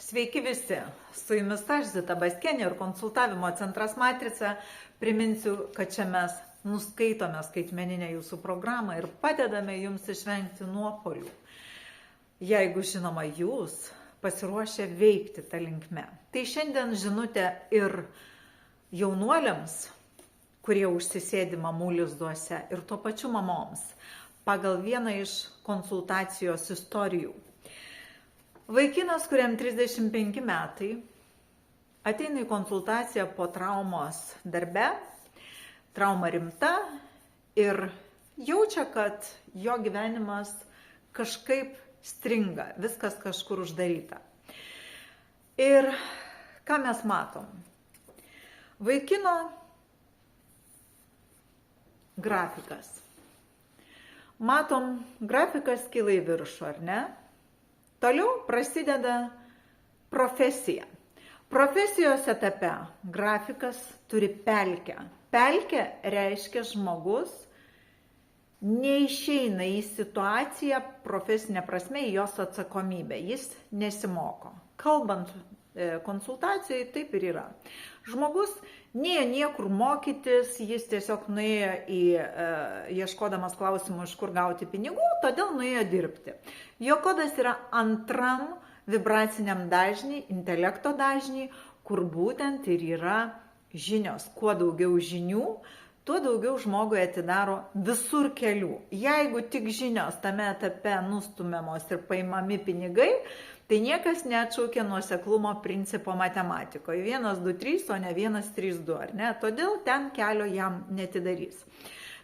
Sveiki visi, su jumis aš Zita Baskienė ir konsultavimo centras Matrica. Priminsiu, kad čia mes nuskaitome skaitmeninę jūsų programą ir padedame jums išvengti nuopuolių. Jeigu žinoma jūs pasiruošę veikti tą linkme. Tai šiandien žinutė ir jaunuoliams, kurie užsisėdi mamų lizduose, ir tuo pačiu mamoms, pagal vieną iš konsultacijos istorijų. Vaikinas, kuriam 35 metai, ateina į konsultaciją po traumos darbe, trauma rimta ir jaučia, kad jo gyvenimas kažkaip stringa, viskas kažkur uždaryta. Ir ką mes matom? Vaikino grafikas. Matom, grafikas kyla į viršų, ar ne? Toliau prasideda profesija. Profesijos etape grafikas turi pelkę. Pelkė reiškia žmogus neišeina į situaciją profesinė prasme, į jos atsakomybę. Jis nesimoko. Kalbant konsultacijoje, taip ir yra. Žmogus nėjo niekur mokytis, jis tiesiog nuėjo ieškodamas klausimų, iš kur gauti pinigų, todėl nuėjo dirbti. Jo kodas yra antram vibraciniam dažnį, intelekto dažnį, kur būtent ir yra žinios. Kuo daugiau žinių, tuo daugiau žmogui atidaro visur kelių. Jeigu tik žinios tame etape nustumiamos ir paimami pinigai, tai niekas neatšaukia nuoseklumo principo matematikoje. 1, 2, 3, o ne 1, 3, 2, ar ne? Todėl ten kelio jam netidarys.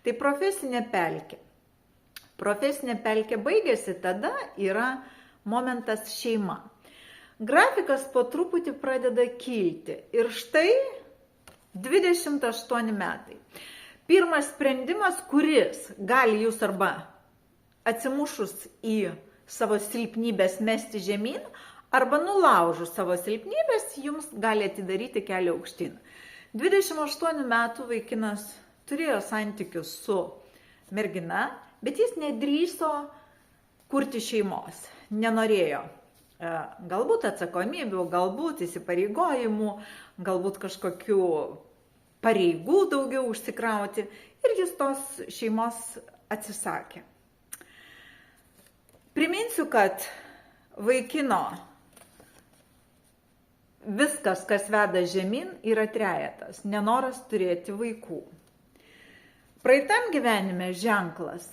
Tai profesinė pelkė. Profesinė pelkė baigėsi, tada yra momentas šeima. Grafikas po truputį pradeda kilti. Ir štai 28 metai. Pirmas sprendimas, kuris gali jūs arba atsimušus į savo silpnybės mesti žemyn, arba nulaužus savo silpnybės, jums gali atidaryti kelią aukštyn. 28 metų vaikinas turėjo santykius su mergina, bet jis nedrįso kurti šeimos. Nenorėjo galbūt atsakomybių, galbūt įsipareigojimų, galbūt kažkokių pareigų daugiau užsikrauti, ir jis tos šeimos atsisakė. Priminsiu, kad vaikino viskas, kas veda žemyn, yra trejetas, nenoras turėti vaikų. Praeitam gyvenime ženklas,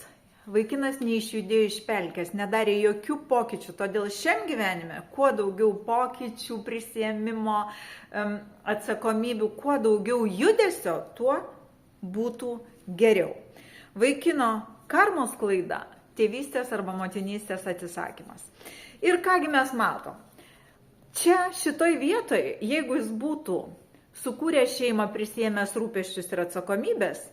vaikinas neišjudėjo iš pelkės, nedarė jokių pokyčių, todėl šiam gyvenime kuo daugiau pokyčių, prisiėmimo, atsakomybių, kuo daugiau judesio, tuo būtų geriau. Vaikino karmos klaida – tėvystės arba motinystės atsisakymas. Ir kągi mes matom? Čia šitoj vietoje, jeigu jis būtų sukūręs šeimą, prisiėmęs rūpesčius ir atsakomybės,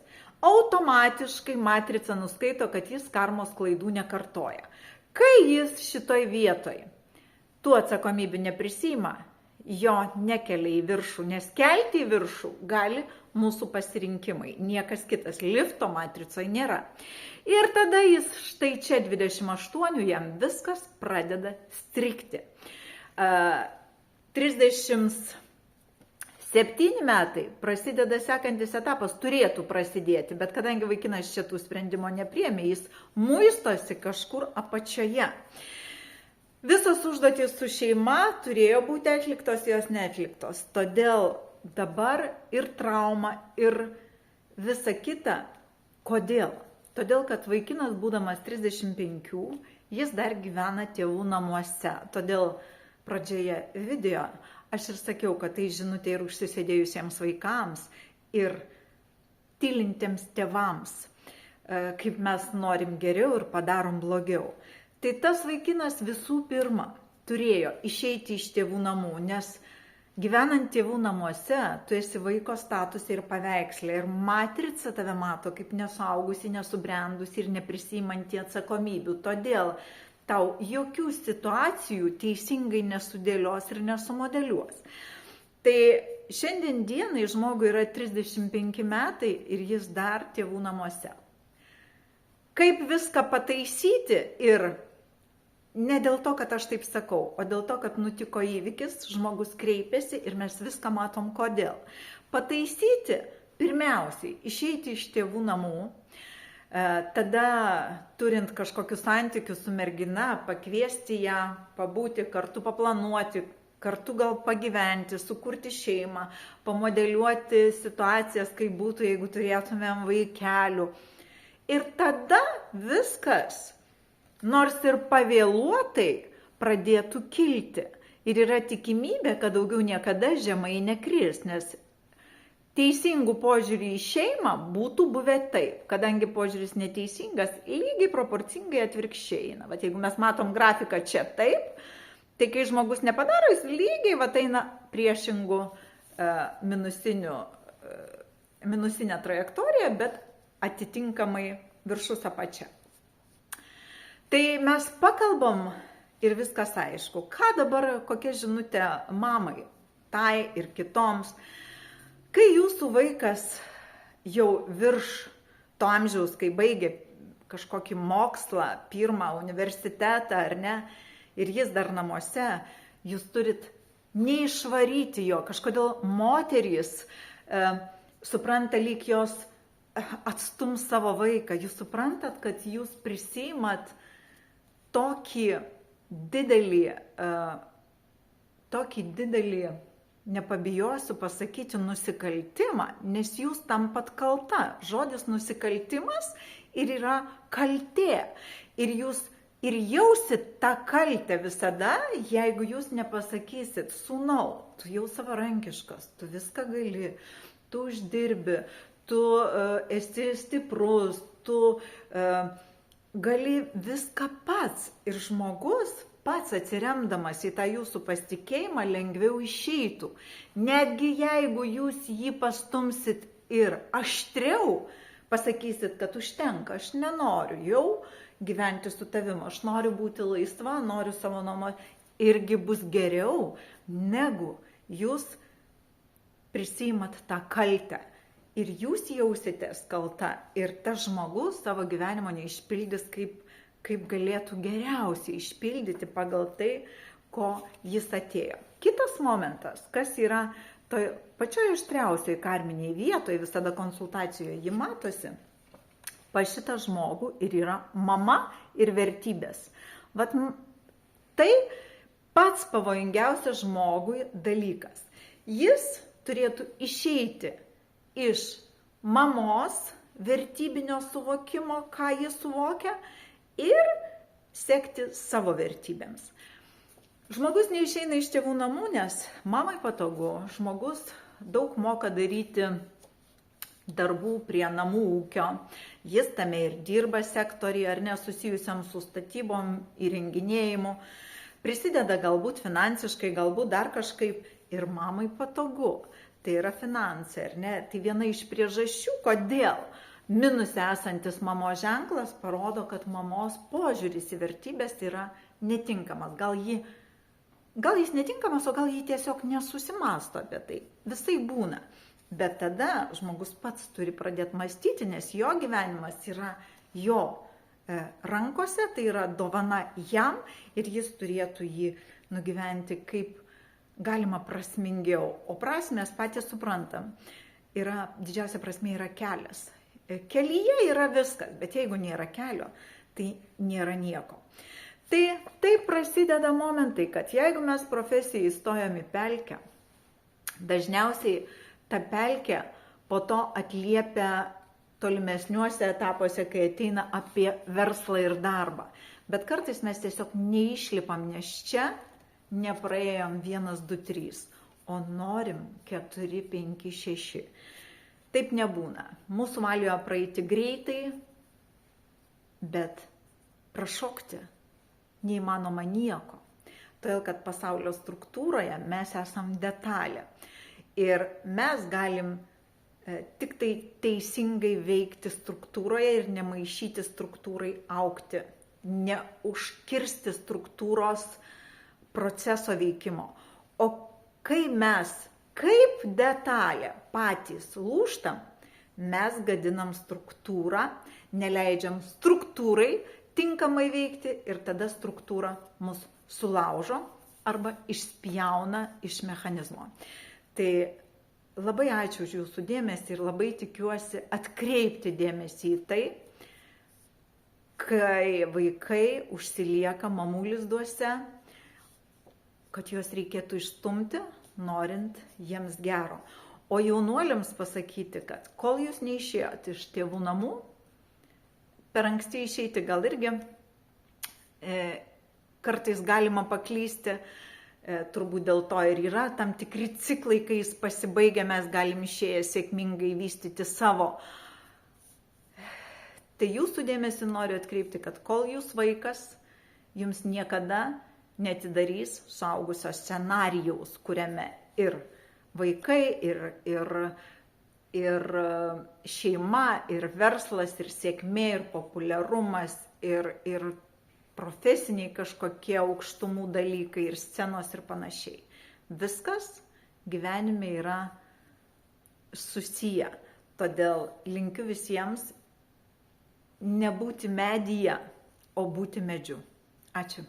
automatiškai matrica nuskaito, kad jis karmos klaidų nekartoja. Kai jis šitoj vietoje tų atsakomybių neprisima, jo nekelia į viršų, nes kelti į viršų gali mūsų pasirinkimai, niekas kitas, lifto matricoje nėra. Ir tada jis štai čia 28, jam viskas pradeda strigti. 37 metai prasideda sekantis etapas, turėtų prasidėti, bet kadangi vaikinas čia tų sprendimo nepriėmė, jis muistosi kažkur apačioje. Visos užduotys su šeima turėjo būti atliktos, jos neatliktos. Todėl dabar ir trauma, ir visa kita. Kodėl? Todėl, kad vaikinas, būdamas 35, jis dar gyvena tėvų namuose. Todėl pradžioje video aš ir sakiau, kad tai žinutė ir užsisėdėjusiems vaikams, ir tylintiems tėvams, kaip mes norim geriau ir padarom blogiau. Tai tas vaikinas visų pirma turėjo išeiti iš tėvų namų, nes gyvenant tėvų namuose, tu esi vaiko statuse ir paveikslė, ir matrica tave mato kaip nesuaugusi, nesubrendusi ir neprisimantį atsakomybių. Todėl tau jokių situacijų teisingai nesudėlios ir nesumodeliuos. Tai šiandien dienai žmogui yra 35 metai ir jis dar tėvų namuose. Kaip viską pataisyti ir Ne dėl to, kad aš taip sakau, o dėl to, kad nutiko įvykis, žmogus kreipiasi ir mes viską matom kodėl. Pataisyti, pirmiausiai, išeiti iš tėvų namų, tada turint kažkokius santykius su mergina, pakviesti ją, pabūti kartu, paplanuoti, kartu gal pagyventi, sukurti šeimą, pamodeliuoti situacijas, kaip būtų, jeigu turėtumėm vaikelių. Ir tada viskas, nors ir pavėluotai, pradėtų kilti. Ir yra tikimybė, kad daugiau niekada žemai nekris, nes teisingų požiūrį į šeimą būtų buvę taip, kadangi požiūris neteisingas, lygiai proporcingai atvirkščiai. Na, jeigu mes matom grafiką čia taip, tai kai žmogus nepadaro, jis lygiai eina priešingų minusinę trajektoriją, bet atitinkamai viršus apačia. Tai mes pakalbam ir viskas aišku. Ką dabar, kokia žinutė mamai, tai ir kitoms? Kai jūsų vaikas jau virš to amžiaus, kai baigė kažkokį mokslą, pirmą universitetą ar ne, ir jis dar namuose, jūs turit neišvaryti jo. Kažkodėl moterys supranta, lyg jos atstums savo vaiką. Jūs suprantat, kad jūs prisiimat tokį didelį, nepabijosiu pasakyti, nusikaltimą, nes jūs tampat kalta. Žodis nusikaltimas ir yra kaltė. Ir jūs ir jausit tą kaltę visada, jeigu jūs nepasakysit, sūnau, tu jau savarankiškas, tu viską gali, tu uždirbi, tu esi stiprus, tu gali viską pats. Ir žmogus pats atsiremdamas į tą jūsų pasitikėjimą lengviau išeitų. Netgi jeigu jūs jį pastumsit ir aštriau, pasakysit, kad užtenka, aš nenoriu jau gyventi su tavimi, aš noriu būti laisva, noriu savo namą, irgi bus geriau, negu jūs prisiimat tą kaltę. Ir jūs jausitės kalta ir tas žmogus savo gyvenimo neišpildys, kaip galėtų geriausiai išpildyti pagal tai, ko jis atėjo. Kitas momentas, kas yra toj pačioj aštriausiai karminiai vietoje, visada konsultacijoje ji matosi, pas šitą žmogų ir yra mama ir vertybės. Vat tai pats pavojingiausias žmogui dalykas. Jis turėtų išeiti iš mamos vertybinio suvokimo, ką jis suvokia, ir sekti savo vertybėms. Žmogus neišeina iš tėvų namų, nes mamai patogu. Žmogus daug moka daryti darbų prie namų ūkio. Jis tame ir dirba sektoriuje, ar nesusijusiam su statybom, įrenginėjimu. Prisideda galbūt finansiškai, galbūt dar kažkaip. Ir mamai patogu. Tai yra finansai, ar ne? Tai viena iš priežasčių, kodėl minuse esantis mamos ženklas parodo, kad mamos požiūris į vertybės yra netinkamas. Gal jis netinkamas, o gal jį tiesiog nesusimasto apie tai. Visai būna. Bet tada žmogus pats turi pradėti mąstyti, nes jo gyvenimas yra jo rankose, tai yra dovana jam ir jis turėtų jį nugyventi kaip galima prasmingiau. O prasmės patys suprantam. Didžiausia prasmė yra kelias. Kelyje yra viskas, bet jeigu nėra kelio, tai nėra nieko. Tai prasideda momentai, kad jeigu mes profesijai įstojom į pelkę, dažniausiai ta pelkė po to atliepia tolimesniuose etapuose, kai ateina apie verslą ir darbą. Bet kartais mes tiesiog neišlipam, nes čia nepraėjom 1, 2, 3, o norim 4, 5, 6. Taip nebūna. Mūsų valioje praeiti greitai, bet prašokti neįmanoma nieko. Todėl, kad pasaulio struktūroje mes esam detalė. Ir mes galim tik tai teisingai veikti struktūroje ir nemaišyti struktūrai aukti, neužkirsti struktūros proceso veikimo. O kai mes kaip detalė patys lūžtam, mes gadinam struktūrą, neleidžiam struktūrai tinkamai veikti ir tada struktūra mus sulaužo arba išspjauna iš mechanizmo. Tai labai ačiū už jūsų dėmesį ir labai tikiuosi atkreipti dėmesį į tai, kai vaikai užsilieka mamų lizduose, kad juos reikėtų išstumti, norint jiems gero. O jaunuoliams pasakyti, kad kol jūs neišėjot iš tėvų namų, per anksti išeiti gal irgi kartais galima paklysti, turbūt dėl to ir yra tam tikri ciklai, kai jis pasibaigia, mes galim išėję sėkmingai vystyti savo. Tai jūsų dėmesį noriu atkreipti, kad kol jūs vaikas, jums niekada neatidarys suaugusio scenarijaus, kuriame ir vaikai, ir šeima, ir verslas, ir sėkmė, ir populiarumas, ir profesiniai kažkokie aukštumų dalykai, ir scenos ir panašiai. Viskas gyvenime yra susiję. Todėl linkiu visiems nebūti medyje, o būti medžiu. Ačiū.